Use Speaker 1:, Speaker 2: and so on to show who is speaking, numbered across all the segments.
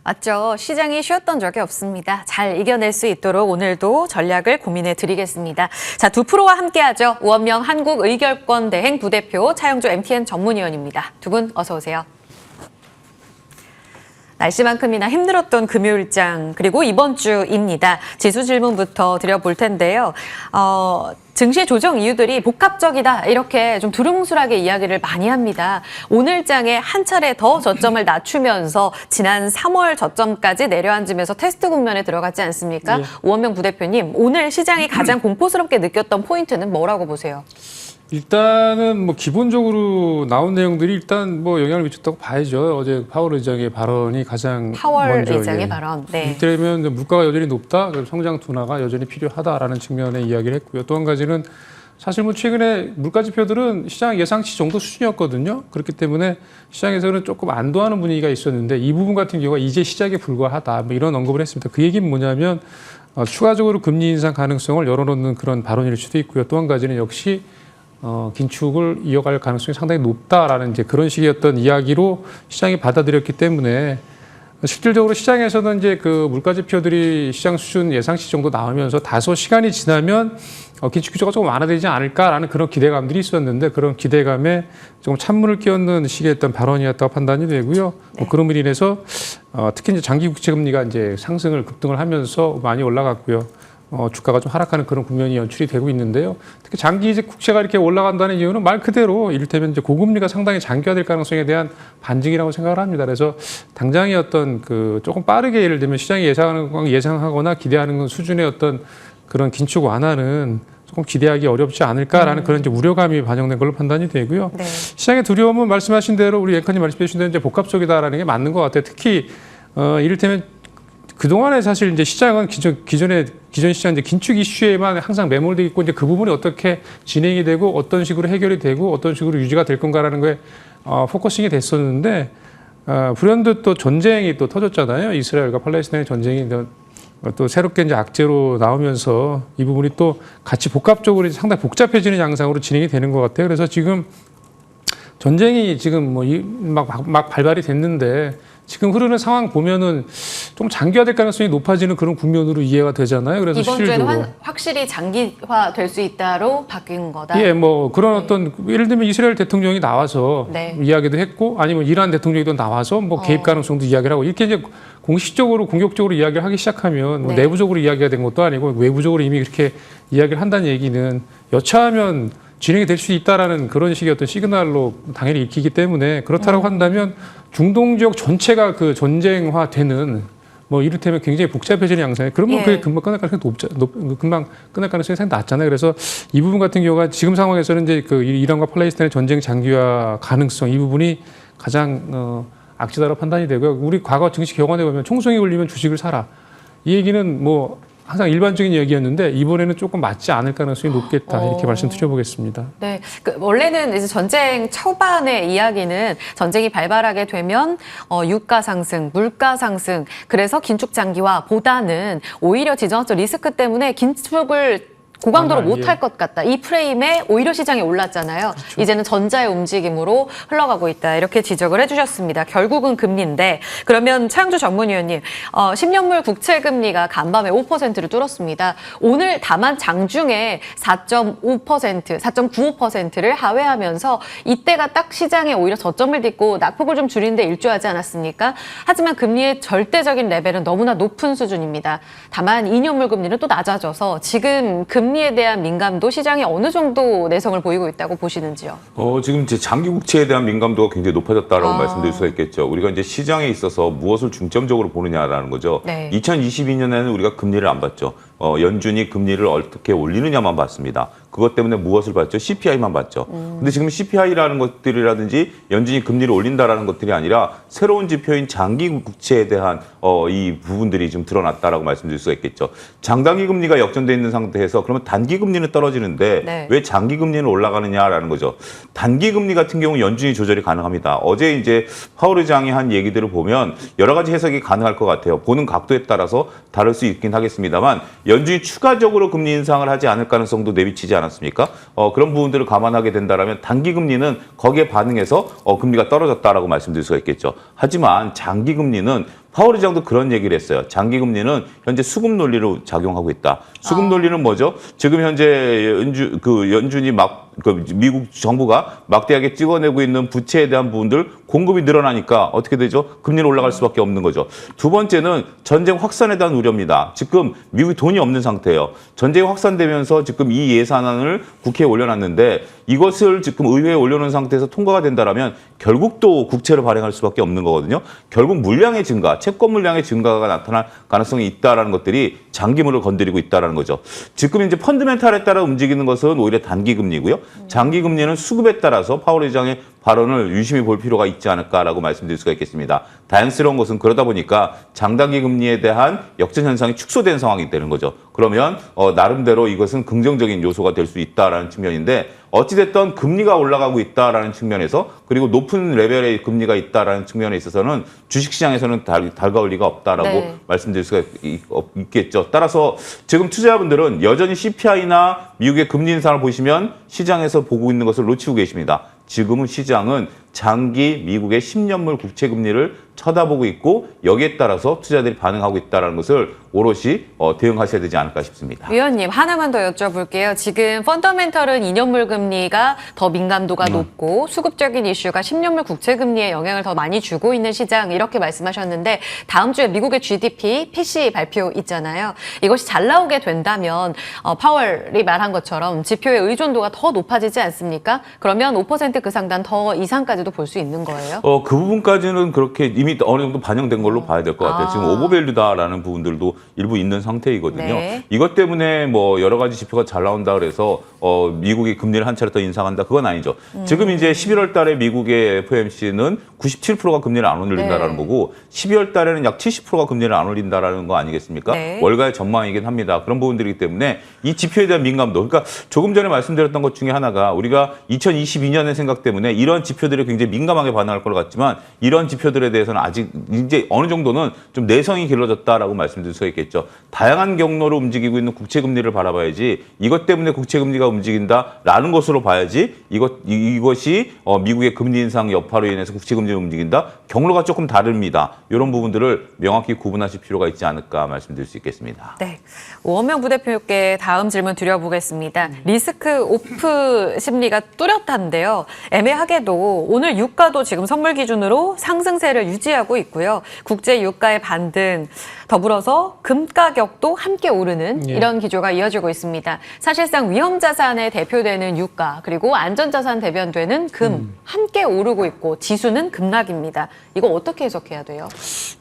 Speaker 1: 맞죠. 시장이 쉬었던 적이 없습니다. 잘 이겨낼 수 있도록 오늘도 전략을 고민해 드리겠습니다. 자, 두 프로와 함께하죠. 우원명 한국의결권 대행 부대표 차영주 MTN 전문위원입니다. 두 분 어서 오세요. 날씨만큼이나 힘들었던 금요일장 그리고 이번 주입니다. 지수 질문부터 드려볼 텐데요. 증시 조정 이유들이 복합적이다 이렇게 좀 두루뭉술하게 이야기를 많이 합니다. 오늘 장에 한 차례 더 저점을 낮추면서 지난 3월 저점까지 내려앉으면서 테스트 국면에 들어갔지 않습니까? 예. 우원명 부대표님, 오늘 시장이 가장 공포스럽게 느꼈던 포인트는 뭐라고 보세요?
Speaker 2: 일단은 뭐 기본적으로 나온 내용들이 일단 뭐 영향을 미쳤다고 봐야죠. 어제 파월 의장의 발언이 가장
Speaker 1: 파월
Speaker 2: 먼저
Speaker 1: 의장의 발언. 네.
Speaker 2: 이를테면 물가가 여전히 높다, 성장 둔화가 여전히 필요하다라는 측면의 이야기를 했고요. 또 한 가지는 사실 뭐 최근에 물가 지표들은 시장 예상치 정도 수준이었거든요. 그렇기 때문에 시장에서는 조금 안도하는 분위기가 있었는데 이 부분 같은 경우가 이제 시작에 불과하다, 뭐 이런 언급을 했습니다. 그 얘기는 뭐냐면 추가적으로 금리 인상 가능성을 열어놓는 그런 발언일 수도 있고요. 또 한 가지는 역시 긴축을 이어갈 가능성이 상당히 높다라는 이제 그런 식의 어떤 이야기로 시장이 받아들였기 때문에 실질적으로 시장에서는 이제 그 물가 지표들이 시장 수준 예상치 정도 나오면서 다소 시간이 지나면 긴축 규제가 조금 완화되지 않을까라는 그런 기대감들이 있었는데 그런 기대감에 조금 찬물을 끼얹는 식의 어떤 발언이었다고 판단이 되고요.
Speaker 1: 네.
Speaker 2: 뭐 그런 의미로 인해서 특히 이제 장기 국채 금리가 이제 상승을 급등을 하면서 많이 올라갔고요. 주가가 좀 하락하는 그런 국면이 연출이 되고 있는데요. 특히 장기 이제 국채가 이렇게 올라간다는 이유는 말 그대로 이를테면 이제 고금리가 상당히 장기화될 가능성에 대한 반증이라고 생각을 합니다. 그래서 당장의 어떤 그 조금 빠르게 예를 들면 시장이 예상하거나 기대하는 수준의 어떤 그런 긴축 완화는 조금 기대하기 어렵지 않을까라는 그런 이제 우려감이 반영된 걸로 판단이 되고요. 네. 시장의 두려움은 말씀하신 대로 우리 앵커님 말씀해 주신 대로 이제 복합적이다라는 게 맞는 것 같아요. 특히 이를테면 그동안에 사실 이제 시장은 기존 시장 이제 긴축 이슈에만 항상 매몰돼 있고 이제 그 부분이 어떻게 진행이 되고 어떤 식으로 해결이 되고 어떤 식으로 유지가 될 건가라는 거에 포커싱이 됐었는데 불현듯 또 전쟁이 또 터졌잖아요. 이스라엘과 팔레스타인의 전쟁이 또 새롭게 이제 악재로 나오면서 이 부분이 또 같이 복합적으로 상당히 복잡해지는 양상으로 진행이 되는 것 같아요. 그래서 지금 전쟁이 지금 뭐 막 발발이 됐는데 지금 흐르는 상황 보면은 좀 장기화될 가능성이 높아지는 그런 국면으로 이해가 되잖아요. 그래서
Speaker 1: 이번 주에는 확실히 장기화될 수 있다로 바뀐 거다.
Speaker 2: 예, 뭐 그런 어떤 예를 들면 이스라엘 대통령이 나와서 이야기도 했고 아니면 이란 대통령이 나와서 뭐 개입 가능성도 이야기를 하고 이렇게 이제 공식적으로 공격적으로 이야기를 하기 시작하면 뭐 내부적으로 이야기가 된 것도 아니고 외부적으로 이미 그렇게 이야기를 한다는 얘기는 여차하면 진행이 될 수 있다라는 그런 식의 어떤 시그널로 당연히 읽히기 때문에 그렇다라고 한다면 중동 지역 전체가 그 전쟁화되는 뭐 이를테면 굉장히 복잡해지는 양상에 그러면 그게 금방 끝날 가능성이 금방 끝날 가능성이 상당히 낮잖아요. 그래서 이 부분 같은 경우가 지금 상황에서는 이제 그 이란과 팔레스타인의 전쟁 장기화 가능성 이 부분이 가장 악재다라고 판단이 되고요. 우리 과거 증시 경험해 보면 총성이 울리면 주식을 사라. 이 얘기는 뭐 항상 일반적인 얘기였는데 이번에는 조금 맞지 않을 가능성이 높겠다 이렇게 말씀드려보겠습니다.
Speaker 1: 네, 원래는 이제 전쟁 초반의 이야기는 전쟁이 발발하게 되면 유가 상승, 물가 상승, 그래서 긴축 장기화보다는 오히려 지정학적 리스크 때문에 긴축을 고강도로 못할 것 같다. 이 프레임에 오히려 시장이 올랐잖아요. 그렇죠. 이제는 전자의 움직임으로 흘러가고 있다. 이렇게 지적을 해주셨습니다. 결국은 금리인데 그러면 차영주 전문위원님, 10년물 국채 금리가 간밤에 5%를 뚫었습니다. 오늘 다만 장중에 4.5%, 4.95%를 하회하면서 이때가 딱 시장에 오히려 저점을 딛고 낙폭을 좀 줄이는 데 일조하지 않았습니까? 하지만 금리의 절대적인 레벨은 너무나 높은 수준입니다. 다만 2년물 금리는 또 낮아져서 지금 금리에 대한 민감도 시장이 어느 정도 내성을 보이고 있다고 보시는지요?
Speaker 3: 지금 이제 장기 국채에 대한 민감도가 굉장히 높아졌다라고 말씀드릴 수가 있겠죠. 우리가 이제 시장에 있어서 무엇을 중점적으로 보느냐라는 거죠. 네. 2022년에는 우리가 금리를 안 봤죠. 연준이 금리를 어떻게 올리느냐만 봤습니다. 그것 때문에 무엇을 봤죠? CPI만 봤죠. 근데 지금 CPI라는 것들이라든지 연준이 금리를 올린다라는 것들이 아니라 새로운 지표인 장기 국채에 대한 이 부분들이 좀 드러났다라고 말씀드릴 수가 있겠죠. 장단기 금리가 역전돼 있는 상태에서 그러면 단기 금리는 떨어지는데 왜 장기 금리는 올라가느냐라는 거죠. 단기 금리 같은 경우 연준이 조절이 가능합니다. 어제 이제 파월 의장이 한 얘기들을 보면 여러 가지 해석이 가능할 것 같아요. 보는 각도에 따라서 다를 수 있긴 하겠습니다만 연준이 추가적으로 금리 인상을 하지 않을 가능성도 내비치지 않았습니까? 그런 부분들을 감안하게 된다면 단기 금리는 거기에 반응해서 금리가 떨어졌다라고 말씀드릴 수가 있겠죠. 하지만 장기 금리는 파월 의장도 그런 얘기를 했어요. 장기 금리는 현재 수급 논리로 작용하고 있다. 수급 논리는 뭐죠? 지금 현재 연준이 미국 정부가 막대하게 찍어내고 있는 부채에 대한 부분들 공급이 늘어나니까 어떻게 되죠? 금리는 올라갈 수밖에 없는 거죠. 두 번째는 전쟁 확산에 대한 우려입니다. 지금 미국이 돈이 없는 상태예요. 전쟁이 확산되면서 지금 이 예산안을 국회에 올려놨는데 이것을 지금 의회에 올려놓은 상태에서 통과가 된다라면 결국 또 국채를 발행할 수밖에 없는 거거든요. 결국 물량의 증가, 채권 물량의 증가가 나타날 가능성이 있다라는 것들이 장기물을 건드리고 있다라는 거죠. 지금 이제 펀드멘탈에 따라 움직이는 것은 오히려 단기 금리고요. 장기 금리는 수급에 따라서 파월 의장의 발언을 유심히 볼 필요가 있지 않을까라고 말씀드릴 수가 있겠습니다. 다행스러운 것은 그러다 보니까 장단기 금리에 대한 역전 현상이 축소된 상황이 되는 거죠. 그러면 나름대로 이것은 긍정적인 요소가 될 수 있다라는 측면인데 어찌됐든 금리가 올라가고 있다라는 측면에서 그리고 높은 레벨의 금리가 있다라는 측면에 있어서는 주식시장에서는 달가울 리가 없다라고
Speaker 1: 네.
Speaker 3: 말씀드릴 수가 있겠죠. 따라서 지금 투자자분들은 여전히 CPI나 미국의 금리 인상을 보시면 시장에서 보고 있는 것을 놓치고 계십니다. 지금은 시장은 장기 미국의 10년물 국채 금리를 쳐다보고 있고 여기에 따라서 투자자들이 반응하고 있다는 것을 오롯이 대응하셔야 되지 않을까 싶습니다.
Speaker 1: 위원님 하나만 더 여쭤볼게요. 지금 펀더멘털은 2년물 금리가 더 민감도가 높고 수급적인 이슈가 10년물 국채 금리에 영향을 더 많이 주고 있는 시장 이렇게 말씀하셨는데 다음 주에 미국의 GDP, PCE 발표 있잖아요. 이것이 잘 나오게 된다면 파월이 말한 것처럼 지표의 의존도가 더 높아지지 않습니까? 그러면 5% 그 상단 더 이상까지도 볼 수 있는 거예요?
Speaker 3: 그 부분까지는 그렇게 이미 어느 정도 반영된 걸로 봐야 될 것 같아요. 지금 오버밸류다라는 부분들도 일부 있는 상태이거든요.
Speaker 1: 네.
Speaker 3: 이것 때문에 뭐 여러 가지 지표가 잘 나온다 그래서 미국이 금리를 한 차례 더 인상한다 그건 아니죠. 지금 이제 11월 달에 미국의 FOMC는 97%가 금리를 안 올린다라는 거고 12월 달에는 약 70%가 금리를 안 올린다라는 거 아니겠습니까?
Speaker 1: 네.
Speaker 3: 월가의 전망이긴 합니다. 그런 부분들이기 때문에 이 지표에 대한 민감도. 그러니까 조금 전에 말씀드렸던 것 중에 하나가 우리가 2022년의 생각 때문에 이런 지표들이 굉장히 민감하게 반응할 것 같지만 이런 지표들에 대해서는 아직 이제 어느 정도는 좀 내성이 길러졌다라고 말씀드릴 수 있겠죠. 다양한 경로로 움직이고 있는 국채 금리를 바라봐야지 이것 때문에 국채 금리가 움직인다라는 것으로 봐야지 이것이 미국의 금리 인상 여파로 인해서 국채 금리가 움직인다. 경로가 조금 다릅니다. 이런 부분들을 명확히 구분하실 필요가 있지 않을까 말씀드릴 수 있겠습니다.
Speaker 1: 네, 오원명 부대표께 다음 질문 드려보겠습니다. 리스크 오프 심리가 뚜렷한데요. 애매하게도 오늘 유가도 지금 선물 기준으로 상승세를 유지하고 있고요. 국제 유가의 반등 더불어서 금 가격도 함께 오르는 이런 기조가 이어지고 있습니다. 사실상 위험 자산에 대표되는 유가 그리고 안전 자산 대변되는 금 함께 오르고 있고 지수는 급락입니다. 이거 어떻게 해석해야 돼요?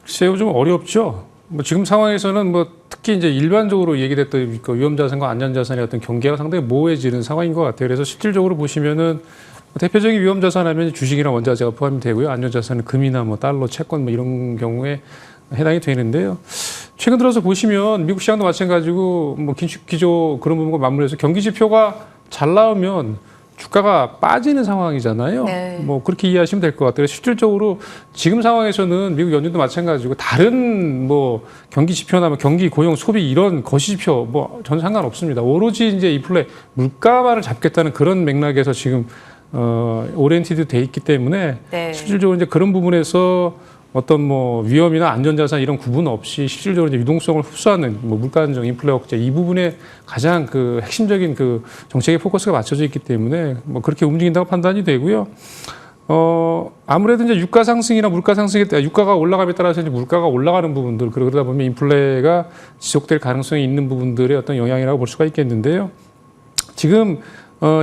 Speaker 2: 글쎄요, 좀 어렵죠. 뭐 지금 상황에서는 뭐 특히 이제 일반적으로 얘기됐던 그 위험 자산과 안전 자산의 어떤 경계가 상당히 모호해지는 상황인 것 같아요. 그래서 실질적으로 보시면은 대표적인 위험 자산 하면 주식이나 원자재가 포함이 되고요. 안전 자산은 금이나 뭐 달러, 채권 뭐 이런 경우에 해당이 되는데요. 최근 들어서 보시면 미국 시장도 마찬가지고 뭐 긴축 기조 그런 부분과 맞물려서 경기 지표가 잘 나오면 주가가 빠지는 상황이잖아요.
Speaker 1: 네.
Speaker 2: 뭐 그렇게 이해하시면 될 것 같아요. 실질적으로 지금 상황에서는 미국 연준도 마찬가지고 다른 뭐 경기 지표나 뭐 경기, 고용, 소비 이런 거시 지표 뭐 전혀 상관없습니다. 오로지 이제 인플레 물가만을 잡겠다는 그런 맥락에서 지금 오리엔티드 돼 있기 때문에
Speaker 1: 네.
Speaker 2: 실질적으로 이제 그런 부분에서 어떤 뭐 위험이나 안전자산 이런 구분 없이 실질적으로 이제 유동성을 흡수하는 뭐 물가 안정, 인플레 억제 이 부분에 가장 그 핵심적인 그 정책의 포커스가 맞춰져 있기 때문에 뭐 그렇게 움직인다고 판단이 되고요. 아무래도 이제 유가 상승이나 물가 상승에 따라 유가가 올라감에 따라서 이제 물가가 올라가는 부분들 그러다 보면 인플레가 지속될 가능성이 있는 부분들의 어떤 영향이라고 볼 수가 있겠는데요. 지금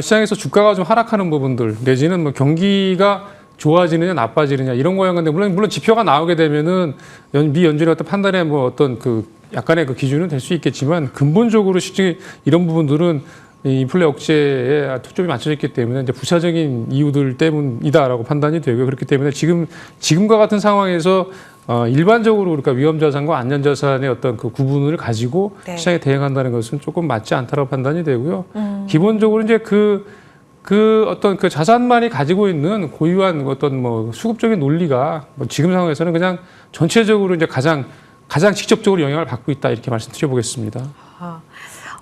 Speaker 2: 시장에서 주가가 좀 하락하는 부분들 내지는 뭐 경기가 좋아지느냐 나빠지느냐 이런 거에 관련된 물론 지표가 나오게 되면은 미 연준의 어떤 판단에 뭐 어떤 그 약간의 그 기준은 될 수 있겠지만 근본적으로 실제 이런 부분들은 이 인플레 억제에 초점이 맞춰져 있기 때문에 이제 부차적인 이유들 때문이다라고 판단이 되고요. 그렇기 때문에 지금과 같은 상황에서 일반적으로 그러니까 위험 자산과 안전 자산의 어떤 그 구분을 가지고
Speaker 1: 네.
Speaker 2: 시장에 대응한다는 것은 조금 맞지 않다라고 판단이 되고요. 기본적으로 이제 그 어떤 그 자산만이 가지고 있는 고유한 어떤 뭐 수급적인 논리가 뭐 지금 상황에서는 그냥 전체적으로 이제 가장 직접적으로 영향을 받고 있다 이렇게 말씀드려보겠습니다.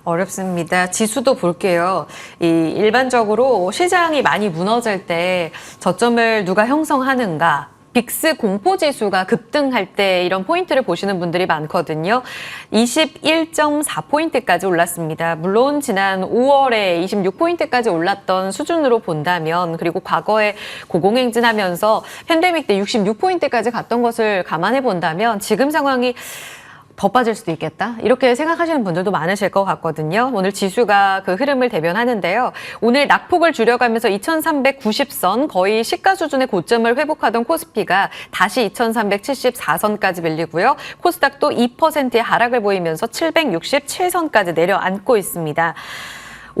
Speaker 1: 어렵습니다. 지수도 볼게요. 일반적으로 시장이 많이 무너질 때 저점을 누가 형성하는가 빅스 공포지수가 급등할 때 이런 포인트를 보시는 분들이 많거든요. 21.4포인트까지 올랐습니다. 물론 지난 5월에 26포인트까지 올랐던 수준으로 본다면 그리고 과거에 고공행진하면서 팬데믹 때 66포인트까지 갔던 것을 감안해 본다면 지금 상황이 더 빠질 수도 있겠다. 이렇게 생각하시는 분들도 많으실 것 같거든요. 오늘 지수가 그 흐름을 대변하는데요. 오늘 낙폭을 줄여가면서 2390선 거의 시가 수준의 고점을 회복하던 코스피가 다시 2374선까지 밀리고요. 코스닥도 2%의 하락을 보이면서 767선까지 내려앉고 있습니다.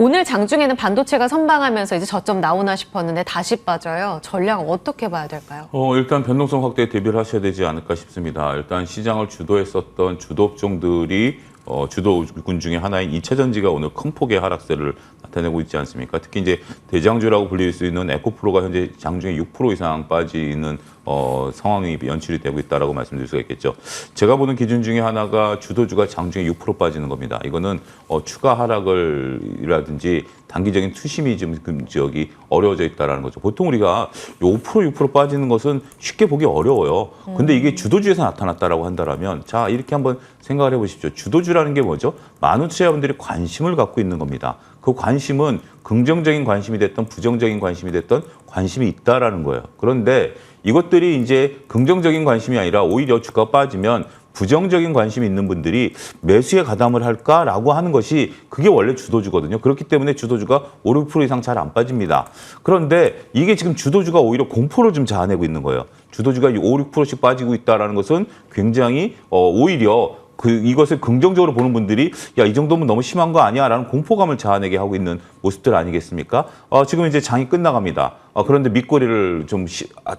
Speaker 1: 오늘 장중에는 반도체가 선방하면서 이제 저점 나오나 싶었는데 다시 빠져요. 전략 어떻게 봐야 될까요?
Speaker 3: 일단 변동성 확대에 대비를 하셔야 되지 않을까 싶습니다. 일단 시장을 주도했었던 주도업종들이 주도군 중에 하나인 2차전지가 오늘 큰 폭의 하락세를 나타내고 있지 않습니까? 특히 이제 대장주라고 불릴 수 있는 에코프로가 현재 장중에 6% 이상 빠지는 상황이 연출이 되고 있다라고 말씀드릴 수가 있겠죠. 제가 보는 기준 중에 하나가 주도주가 장중에 6% 빠지는 겁니다. 이거는 추가 하락을이라든지 단기적인 투심이 좀 지역이 어려워져 있다라는 거죠. 보통 우리가 5% 6% 빠지는 것은 쉽게 보기 어려워요. 근데 이게 주도주에서 나타났다라고 한다면 자 이렇게 한번 생각을 해보십시오. 주도주라는 게 뭐죠? 많은 투자자분들이 관심을 갖고 있는 겁니다. 그 관심은 긍정적인 관심이 됐던 부정적인 관심이 됐던 관심이 있다라는 거예요. 그런데 이것들이 이제 긍정적인 관심이 아니라 오히려 주가가 빠지면 부정적인 관심이 있는 분들이 매수에 가담을 할까라고 하는 것이 그게 원래 주도주거든요. 그렇기 때문에 주도주가 5, 6% 이상 잘 안 빠집니다. 그런데 이게 지금 주도주가 오히려 공포를 좀 자아내고 있는 거예요. 주도주가 5, 6%씩 빠지고 있다는 것은 굉장히 오히려 이것을 긍정적으로 보는 분들이 야, 이 정도면 너무 심한 거 아니야? 라는 공포감을 자아내게 하고 있는 모습들 아니겠습니까? 지금 이제 장이 끝나갑니다. 그런데 밑거리를 좀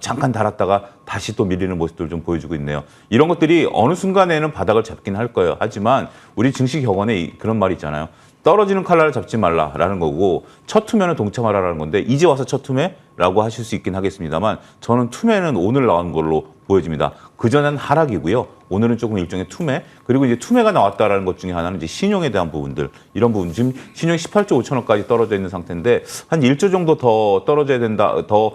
Speaker 3: 잠깐 달았다가 다시 또 밀리는 모습들을 좀 보여주고 있네요. 이런 것들이 어느 순간에는 바닥을 잡긴 할 거예요. 하지만 우리 증시 격언에 그런 말이 있잖아요. 떨어지는 칼날을 잡지 말라라는 거고 첫 투매는 동참하라라는 건데 이제 와서 첫 투매라고 하실 수 있긴 하겠습니다만 저는 투매는 오늘 나온 걸로 보여집니다. 그전엔 하락이고요. 오늘은 조금 일종의 투매 그리고 이제 투매가 나왔다라는 것 중에 하나는 이제 신용에 대한 부분들 이런 부분 지금 신용이 18조 5천억까지 떨어져 있는 상태인데 한 1조 정도 더 떨어져야 된다 더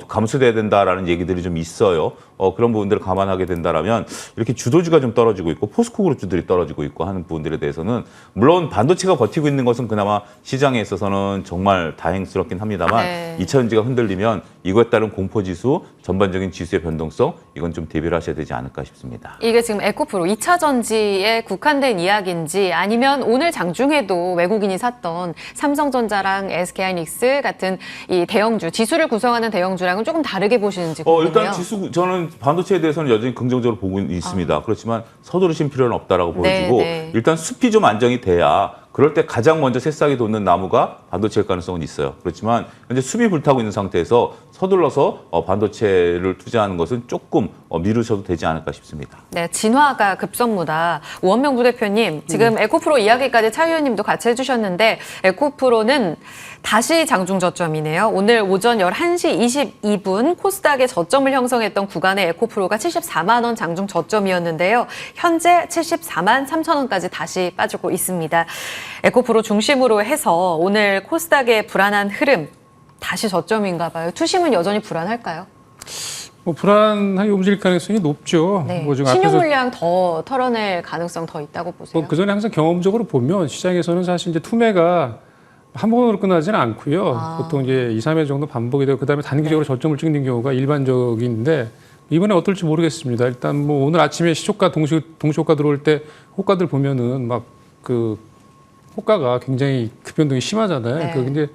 Speaker 3: 감소돼야 된다라는 얘기들이 좀 있어요. 그런 부분들을 감안하게 된다라면 이렇게 주도주가 좀 떨어지고 있고 포스코 그룹주들이 떨어지고 있고 하는 부분들에 대해서는 물론 반도체가 버티고 있는 것은 그나마 시장에 있어서는 정말 다행스럽긴 합니다만
Speaker 1: 네.
Speaker 3: 2차전지가 흔들리면 이거에 따른 공포지수 전반적인 지수의 변동성 이건 좀 대비를 하셔야 되지 않을까 싶습니다.
Speaker 1: 이게 지금 에코프로 2차 전지에 국한된 이야기인지 아니면 오늘 장중에도 외국인이 샀던 삼성전자랑 SK하이닉스 같은 이 대형주, 지수를 구성하는 대형주랑은 조금 다르게 보시는지 궁금해요.
Speaker 3: 일단 지수 저는 반도체에 대해서는 여전히 긍정적으로 보고 있습니다. 그렇지만 서두르신 필요는 없다라고 보여지고
Speaker 1: 네.
Speaker 3: 일단 숲이 좀 안정이 돼야 그럴 때 가장 먼저 새싹이 돋는 나무가 반도체일 가능성은 있어요. 그렇지만 현재 숲이 불타고 있는 상태에서 서둘러서 반도체를 투자하는 것은 조금 미루셔도 되지 않을까 싶습니다.
Speaker 1: 네, 진화가 급선무다. 우원명 부대표님, 지금 에코프로 이야기까지 차 의원님도 같이 해주셨는데 에코프로는 다시 장중 저점이네요. 오늘 오전 11시 22분 코스닥의 저점을 형성했던 구간의 에코프로가 74만 원 장중 저점이었는데요. 현재 74만 3천 원까지 다시 빠지고 있습니다. 에코프로 중심으로 해서 오늘 코스닥의 불안한 흐름 다시 저점인가 봐요. 투심은 여전히 불안할까요?
Speaker 2: 불안하게 움직일 가능성이 높죠.
Speaker 1: 네.
Speaker 2: 지금
Speaker 1: 신용
Speaker 2: 앞에서
Speaker 1: 물량 더 털어낼 가능성 더 있다고 보세요?
Speaker 2: 그전에 항상 경험적으로 보면 시장에서는 사실 이제 투매가 한 번으로 끝나지는 않고요. 보통 이제 2, 3회 정도 반복이 되고 그다음에 단기적으로 저점을 찍는 경우가 일반적인데 이번에 어떨지 모르겠습니다. 일단 뭐 오늘 아침에 시초가 동시호가 들어올 때 호가들 보면은 막 그 호가가 굉장히 급변동이 심하잖아요.
Speaker 1: 네.
Speaker 2: 그 이제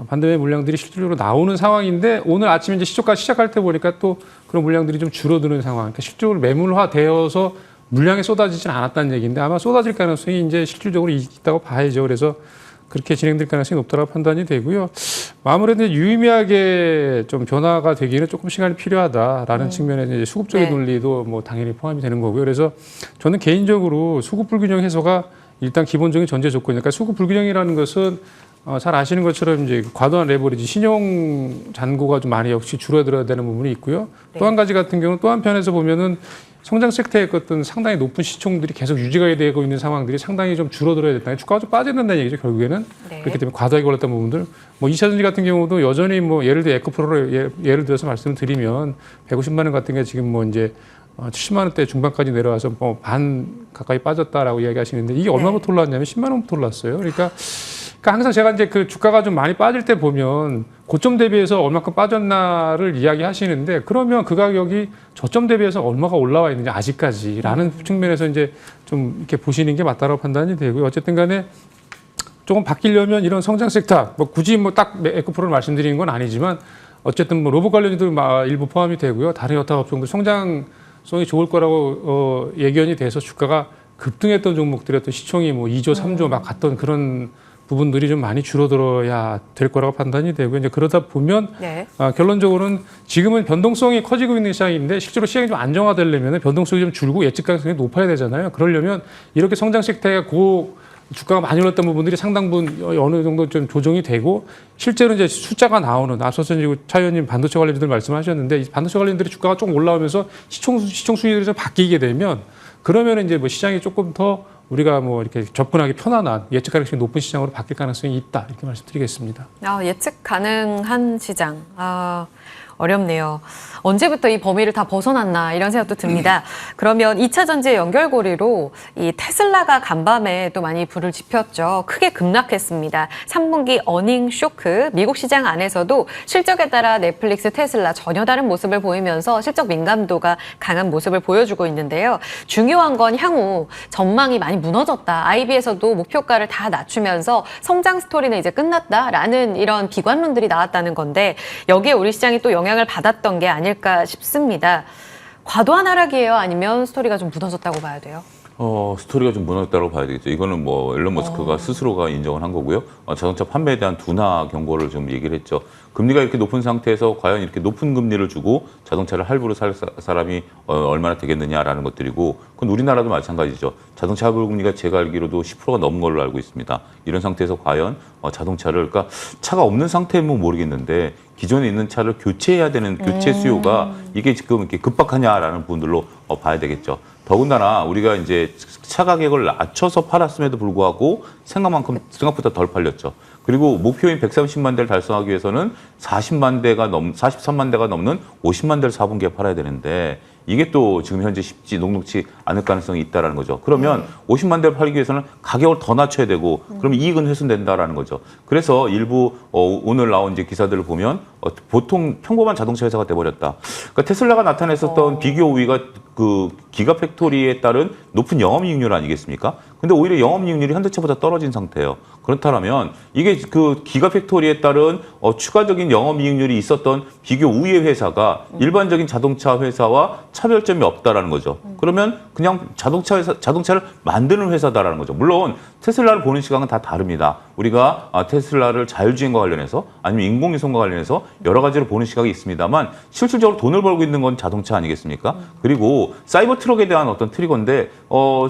Speaker 2: 반대의 물량들이 실질적으로 나오는 상황인데 오늘 아침에 이제 시초가 시작할 때 보니까 또 그런 물량들이 좀 줄어드는 상황. 그러니까 실질적으로 매물화되어서 물량이 쏟아지진 않았다는 얘기인데 아마 쏟아질 가능성이 이제 실질적으로 있다고 봐야죠. 그래서 그렇게 진행될 가능성이 높다고 판단이 되고요. 아무래도 유의미하게 좀 변화가 되기는 조금 시간이 필요하다라는 측면에서 이제 수급적인 논리도 뭐 당연히 포함이 되는 거고요. 그래서 저는 개인적으로 수급 불균형 해소가 일단 기본적인 전제 조건이니까 그러니까 수급 불균형이라는 것은 잘 아시는 것처럼 이제 과도한 레버리지, 신용 잔고가 좀 많이 역시 줄어들어야 되는 부분이 있고요. 또 한 가지 같은 경우는 또 한편에서 보면은 성장 섹터의 어떤 상당히 높은 시총들이 계속 유지가 되고 있는 상황들이 상당히 좀 줄어들어야 된다. 주가가 좀 빠져야 된다는 얘기죠, 결국에는.
Speaker 1: 네. 그렇기
Speaker 2: 때문에 과도하게 올랐던 부분들. 뭐 2차전지 같은 경우도 여전히 뭐 예를 들어 에코프로를 예를 들어서 말씀을 드리면 150만 원 같은 게 지금 뭐 이제 70만 원대 중반까지 내려와서 뭐 반 가까이 빠졌다라고 이야기하시는데 이게 얼마부터 올랐냐면 10만 원부터 올랐어요. 그러니까 항상 제가 이제 그 주가가 좀 많이 빠질 때 보면 고점 대비해서 얼마큼 빠졌나를 이야기하시는데 그러면 그 가격이 저점 대비해서 얼마가 올라와 있는지 아직까지라는 측면에서 이제 좀 이렇게 보시는 게 맞다고 판단이 되고요. 어쨌든 간에 조금 바뀌려면 이런 성장 섹터, 뭐 굳이 뭐 딱 에코프로를 말씀드리는 건 아니지만 어쨌든 뭐 로봇 관련주도 일부 포함이 되고요. 다른 여타 업종도 성장성이 좋을 거라고 예견이 돼서 주가가 급등했던 종목들의 어떤 시총이 뭐 2조, 3조 막 갔던 그런 부분들이 좀 많이 줄어들어야 될 거라고 판단이 되고요. 이제 그러다 보면 결론적으로는 지금은 변동성이 커지고 있는 시장인데 실제로 시장이 좀 안정화되려면 변동성이 좀 줄고 예측 가능성이 높아야 되잖아요. 그러려면 이렇게 성장 섹터가 주가가 많이 올랐던 부분들이 상당 부분 어느 정도 좀 조정이 되고 실제로 이제 숫자가 나오는 앞서서 이제 차 의원님 반도체 관련주들 말씀하셨는데 이 반도체 관련들이 주가가 조금 올라오면서 시총 수익률이 좀 바뀌게 되면 그러면 이제 뭐 시장이 조금 더 우리가 뭐 이렇게 접근하기 편안한 예측 가능성이 높은 시장으로 바뀔 가능성이 있다 이렇게 말씀드리겠습니다.
Speaker 1: 예측 가능한 시장. 어렵네요. 언제부터 이 범위를 다 벗어났나 이런 생각도 듭니다. 그러면 2차 전지의 연결고리로 이 테슬라가 간밤에 또 많이 불을 지폈죠. 크게 급락했습니다. 3분기 어닝 쇼크, 미국 시장 안에서도 실적에 따라 넷플릭스, 테슬라 전혀 다른 모습을 보이면서 실적 민감도가 강한 모습을 보여주고 있는데요. 중요한 건 향후 전망이 많이 무너졌다. IB에서도 목표가를 다 낮추면서 성장 스토리는 이제 끝났다라는 이런 비관론들이 나왔다는 건데 여기에 우리 시장이 또 영향을 받았던 게 아닐까 싶습니다. 과도한 하락이에요? 아니면 스토리가 좀 무너졌다고 봐야 돼요?
Speaker 3: 스토리가 좀 무너졌다고 봐야 되겠죠. 이거는 뭐 일론 머스크가 스스로가 인정을 한 거고요. 자동차 판매에 대한 둔화 경고를 좀 얘기를 했죠. 금리가 이렇게 높은 상태에서 과연 이렇게 높은 금리를 주고 자동차를 할부로 살 사람이 얼마나 되겠느냐라는 것들이고 그건 우리나라도 마찬가지죠. 자동차 할부 금리가 제가 알기로도 10%가 넘은 걸로 알고 있습니다. 이런 상태에서 과연 자동차를 그러니까 차가 없는 상태면 모르겠는데 기존에 있는 차를 교체해야 되는 교체 수요가 이게 지금 이렇게 급박하냐라는 부분들로 봐야 되겠죠. 더군다나 우리가 이제 차 가격을 낮춰서 팔았음에도 불구하고 생각보다 덜 팔렸죠. 그리고 목표인 130만 대를 달성하기 위해서는 43만 대가 넘는 50만 대를 4분기에 팔아야 되는데 이게 또 지금 현재 녹록치 않을 가능성이 있다는 거죠. 그러면 50만 대를 팔기 위해서는 가격을 더 낮춰야 되고 그러면 이익은 훼손된다라는 거죠. 그래서 일부 오늘 나온 이제 기사들을 보면 보통 평범한 자동차 회사가 돼버렸다. 그러니까 테슬라가 나타냈었던 비교 우위가 그 기가팩토리에 따른 높은 영업이익률 아니겠습니까? 근데 오히려 영업이익률이 현대차보다 떨어진 상태예요. 그렇다면 이게 그 기가팩토리에 따른 추가적인 영업이익률이 있었던 비교 우위의 회사가 일반적인 자동차 회사와 차별점이 없다라는 거죠. 그러면 그냥 자동차를 만드는 회사다라는 거죠. 물론 테슬라를 보는 시각은 다 다릅니다. 우리가 테슬라를 자율주행과 관련해서 아니면 인공위성과 관련해서 여러 가지로 보는 시각이 있습니다만 실질적으로 돈을 벌고 있는 건 자동차 아니겠습니까? 그리고 사이버 트럭에 대한 어떤 트리거인데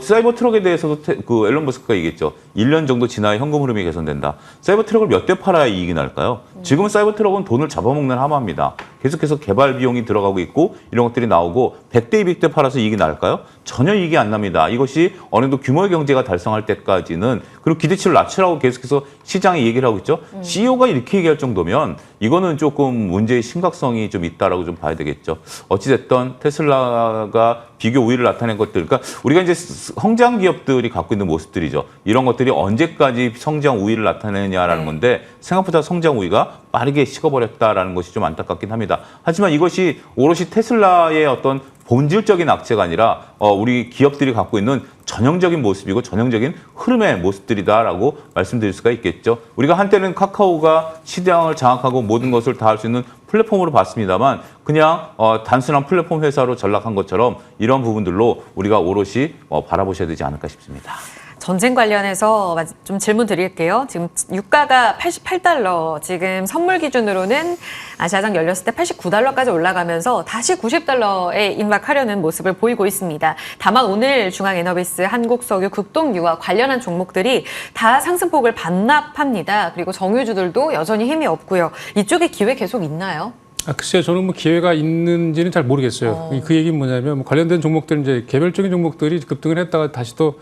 Speaker 3: 사이버 트럭에 대해서도 그 앨런 머스크가 얘기했죠. 1년 정도 지나야 현금 흐름이 개선된다. 사이버 트럭을 몇 대 팔아야 이익이 날까요? 지금은 사이버 트럭은 돈을 잡아먹는 하마입니다. 계속해서 개발 비용이 들어가고 있고 이런 것들이 나오고 100대 200대 팔아서 이익이 날까요? 전혀 이익이 안 납니다. 이것이 어느 정도 규모의 경제가 달성할 때까지는 그리고 기대치를 낮추라고 계속해서 시장이 얘기를 하고 있죠. CEO가 이렇게 얘기할 정도면 이거는 조금 문제의 심각성이 좀 있다라고 좀 봐야 되겠죠. 어찌됐든 테슬라가 비교 우위를 나타낸 것들, 그러니까 우리가 이제 성장 기업들이 갖고 있는 모습들이죠. 이런 것들이 언제까지 성장 우위를 나타내냐라는 건데 생각보다 성장 우위가 빠르게 식어버렸다라는 것이 좀 안타깝긴 합니다. 하지만 이것이 오롯이 테슬라의 어떤 본질적인 악재가 아니라 우리 기업들이 갖고 있는 전형적인 모습이고 전형적인 흐름의 모습들이다라고 말씀드릴 수가 있겠죠. 우리가 한때는 카카오가 시장을 장악하고 모든 것을 다 할 수 있는 플랫폼으로 봤습니다만 그냥 단순한 플랫폼 회사로 전락한 것처럼 이런 부분들로 우리가 오롯이 바라보셔야 되지 않을까 싶습니다.
Speaker 1: 전쟁 관련해서 좀 질문 드릴게요. 지금 유가가 88달러, 지금 선물 기준으로는 아시아장 열렸을 때 89달러까지 올라가면서 다시 90달러에 임박하려는 모습을 보이고 있습니다. 다만 오늘 중앙에너비스, 한국석유, 극동유와 관련한 종목들이 다 상승폭을 반납합니다. 그리고 정유주들도 여전히 힘이 없고요. 이쪽에 기회 계속 있나요?
Speaker 2: 글쎄요, 저는 뭐 기회가 있는지는 잘 모르겠어요. 그 얘기는 뭐냐면 관련된 종목들 이제 개별적인 종목들이 급등을 했다가 다시 또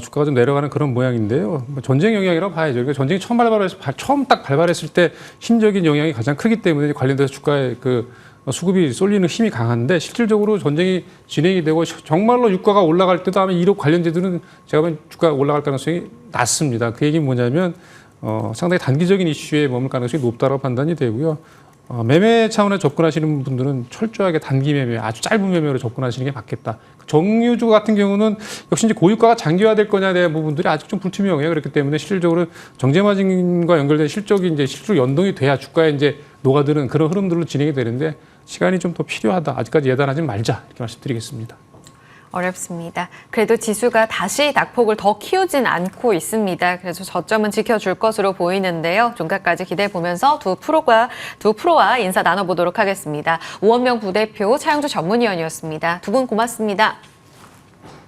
Speaker 2: 주가가 좀 내려가는 그런 모양인데요. 전쟁 영향이라고 봐야죠. 그러니까 전쟁이 처음 딱 발발했을 때 힘적인 영향이 가장 크기 때문에 관련돼서 주가에 그 수급이 쏠리는 힘이 강한데 실질적으로 전쟁이 진행이 되고 정말로 유가가 올라갈 때도 아마 이런 관련주들은 제가 보면 주가가 올라갈 가능성이 낮습니다. 그 얘기는 뭐냐면 상당히 단기적인 이슈에 머물 가능성이 높다고 판단이 되고요. 매매 차원에 접근하시는 분들은 철저하게 단기 매매, 아주 짧은 매매로 접근하시는 게 맞겠다. 정유주 같은 경우는 역시 이제 고유가가 장기화될 거냐에 대한 부분들이 아직 좀 불투명해요. 그렇기 때문에 실질적으로 정제마진과 연결된 실적 연동이 돼야 주가에 이제 녹아드는 그런 흐름들로 진행이 되는데 시간이 좀 더 필요하다. 아직까지 예단하지 말자. 이렇게 말씀드리겠습니다.
Speaker 1: 어렵습니다. 그래도 지수가 다시 낙폭을 더 키우진 않고 있습니다. 그래서 저점은 지켜줄 것으로 보이는데요. 종가까지 기대해 보면서 두 프로와 인사 나눠보도록 하겠습니다. 우원명 부대표 차영주 전문위원이었습니다. 두 분 고맙습니다.